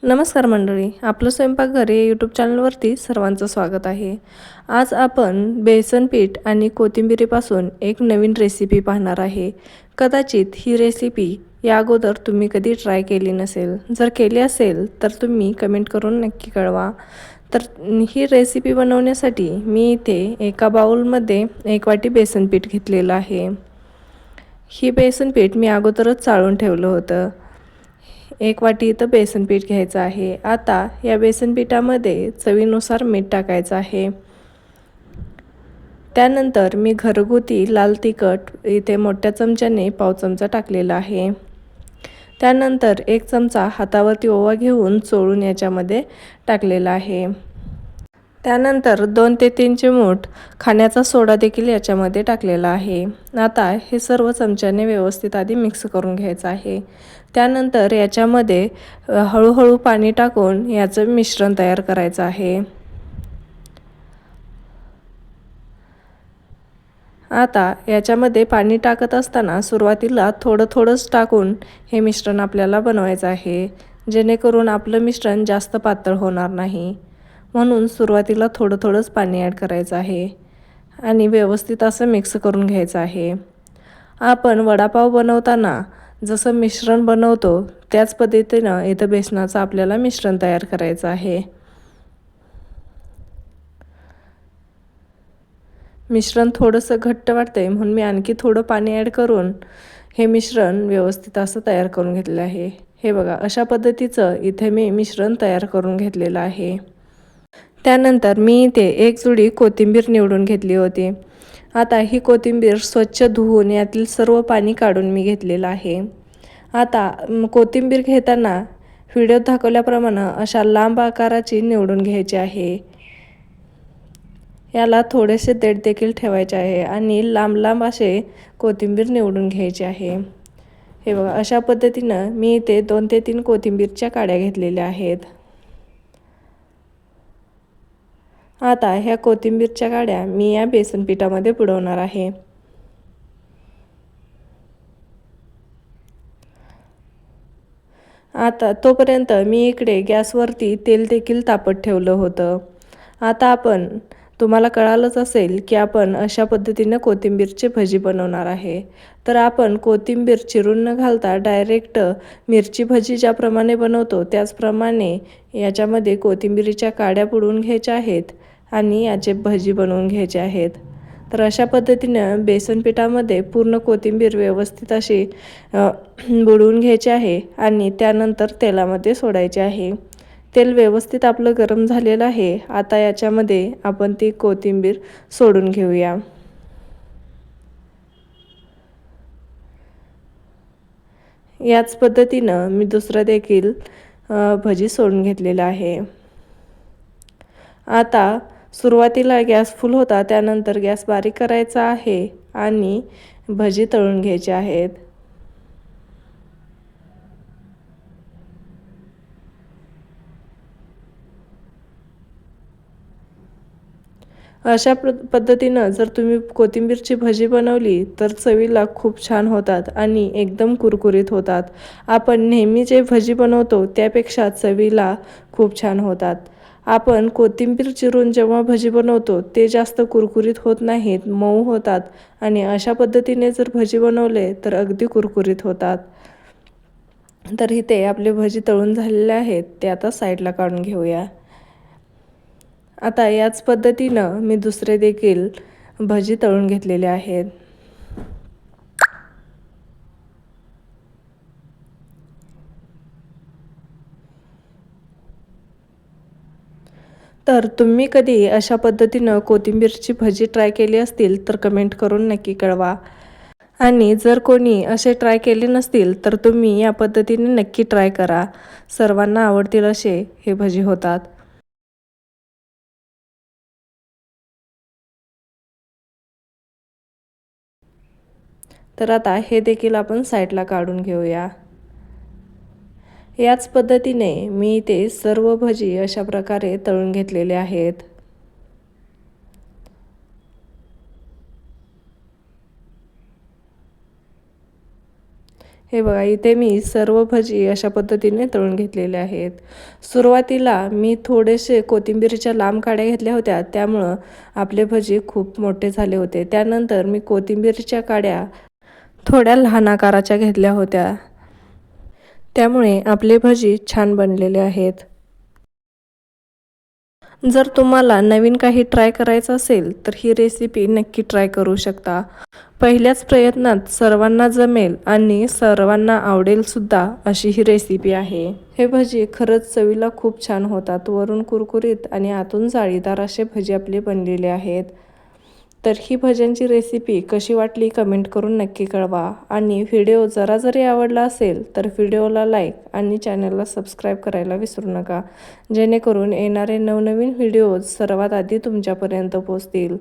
नमस्कार मंडळी, आपलं स्वयंपाकघर या यूट्यूब चॅनलवरती सर्वांचं स्वागत आहे। आज आपण बेसन पीठ आणि कोथिंबीरीपासून एक नवीन रेसिपी पाहणार आहे। कदाचित ही रेसिपी या अगोदर तुम्ही कधी ट्राय केली नसेल। जर केली असेल तर तुम्ही कमेंट करून नक्की कळवा। तर ही रेसिपी बनवण्यासाठी मी इथे एका बाउलमध्ये 1 वाटी बेसन पीठ घेतलेलं आहे। ही बेसन पीठ मी अगोदरच चाळून ठेवलं होतं। 1 वाटी इथं बेसन पीठ घ्यायचं आहे। आता या बेसन पिठामध्ये चवीनुसार मीठ टाकायचं आहे। त्यानंतर मी घरगुती लाल तिखट इथे मोठ्या चमच्याने पाव चमचा टाकलेला आहे। त्यानंतर 1 चमचा हातावरती ओवा घेऊन चोळून याच्यामध्ये टाकलेला आहे। त्यानंतर 2 ते 3 चिमूट खाण्याचा सोडा देखील याच्यामध्ये टाकलेला आहे। आता हे सर्व चमच्याने व्यवस्थित आधी मिक्स करून घ्यायचं आहे। त्यानंतर याच्यामध्ये हळूहळू पाणी टाकून याचं मिश्रण तयार करायचं आहे। आता याच्यामध्ये पाणी टाकत असताना सुरुवातीला थोडंच टाकून हे मिश्रण आपल्याला बनवायचं आहे, जेणेकरून आपलं मिश्रण जास्त पातळ होणार नाही। म्हणून सुरुवातीला थोडंच पाणी ॲड करायचं आहे आणि व्यवस्थित असं मिक्स करून घ्यायचं आहे। आपण वडापाव बनवताना जसं मिश्रण बनवतो त्याच पद्धतीनं इथं बेसनाचं आपल्याला मिश्रण तयार करायचं आहे। मिश्रण थोडंसं घट्ट वाटतंय म्हणून मी आणखी थोडं पाणी ॲड करून हे मिश्रण व्यवस्थित असं तयार करून घेतलं आहे। हे बघा, अशा पद्धतीचं इथे मी मिश्रण तयार करून घेतलेलं आहे। त्यानंतर मी इथे 1 जुडी कोथिंबीर निवडून घेतली होती। आता ही कोथिंबीर स्वच्छ धुवून यातील सर्व पाणी काढून मी घेतलेलं आहे। आता कोथिंबीर घेताना व्हिडिओत दाखवल्याप्रमाणे अशा लांब आकाराची निवडून घ्यायची आहे। याला थोडेसे देठ देखील ठेवायचे आहे आणि लांब असे कोथिंबीर निवडून घ्यायचे आहे। हे बघा, अशा पद्धतीनं मी इथे 2 ते 3 कोथिंबीरच्या काड्या घेतलेल्या आहेत। आता ह्या कोथिंबीरच्या काड्या मी या बेसन पिठामध्ये बुडवणार आहे। आता तोपर्यंत मी इकडे गॅसवरती तेल देखील तापत ठेवलं होतं। आता आपण तुम्हाला कळालंच असेल की आपण अशा पद्धतीने कोथिंबीरची भजी बनवणार आहे। तर आपण कोथिंबीर चिरून न घालता डायरेक्ट मिरची भजी ज्याप्रमाणे बनवतो त्याचप्रमाणे याच्यामध्ये कोथिंबीरीच्या काड्या बुडवून घ्यायच्या आहेत आणि याचे भजी बनवून घ्यायचे आहेत। तर अशा पद्धतीनं बेसन पिठामध्ये पूर्ण कोथिंबीर व्यवस्थित अशी बुडवून घ्यायची आहे आणि त्यानंतर तेलामध्ये सोडायचे आहे। तेल व्यवस्थित आपलं गरम झालेलं आहे। आता याच्यामध्ये आपण ती कोथिंबीर सोडून घेऊया। याच पद्धतीनं मी दुसरं देखील भजी सोडून घेतलेलं आहे। आता सुरुवातीला गॅस फुल होता, त्यानंतर गॅस बारीक करायचा आहे आणि भजी तळून घ्यायची आहेत। अशा पद्धतीनं जर तुम्ही कोथिंबीरची भजी बनवली तर चवीला खूप छान होतात आणि एकदम कुरकुरीत होतात। आपण नेहमी जे भजी बनवतो त्यापेक्षा चवीला खूप छान होतात। आपण कोथिंबीर चिरून जेव्हा भजी बनवतो ते जास्त कुरकुरीत होत नाहीत, मऊ होतात आणि अशा पद्धतीने जर भजी बनवले तर अगदी कुरकुरीत होतात। तर इथे आपले भजी तळून झालेले आहेत, ते आता साईडला काढून घेऊया। आता याच पद्धतीनं मी दुसरे देखील भजी तळून घेतलेले आहेत। तर तुम्ही कधी अशा पद्धतीनं कोथिंबीरची भजी ट्राय केली असतील तर कमेंट करून नक्की कळवा। आणि जर कोणी असे ट्राय केले नसतील तर तुम्ही या पद्धतीने नक्की ट्राय करा। सर्वांना आवडतील असे हे भजी होतात। तर आता हे देखील आपण साईडला काढून घेऊया। याच पद्धतीने मी ते सर्व भजी अशा प्रकारे तळून घेतलेले आहेत। हे बघा, इथे मी सर्व भजी अशा पद्धतीने तळून घेतलेले आहेत. सुरुवातीला मी थोडेसे कोथिंबीरच्या लांब काड्या घेतल्या होत्या, त्यामुळं आपले भजी खूप मोठे झाले होते. त्यानंतर मी कोथिंबीरच्या काड्या थोड्या लहान आकाराच्या घेतल्या होत्या, त्यामुळे आपले भजी छान बनलेले आहेत. जर तुम्हाला नवीन काही ट्राय करायचं असेल तर ही रेसिपी नक्की ट्राय करू शकता. पहिल्याच प्रयत्नात सर्वांना जमेल आणि सर्वांना आवडेल सुद्धा अशी ही रेसिपी आहे. हे भजी खरंच चवीला खूप छान होतात. वरून कुरकुरीत आणि आतून जाळीदार असे भजी आपले बनलेले आहेत. तर ही भज्यांची रेसिपी कशी वाटली कमेंट करून नक्की कळवा. आणि व्हिडिओ जरा जरी आवडला असेल तर व्हिडिओला लाईक आणि चॅनलला सबस्क्राईब करायला विसरू नका, जेणेकरून येणारे नवनवीन व्हिडिओज सर्वात आधी तुमच्यापर्यंत पोहोचतील.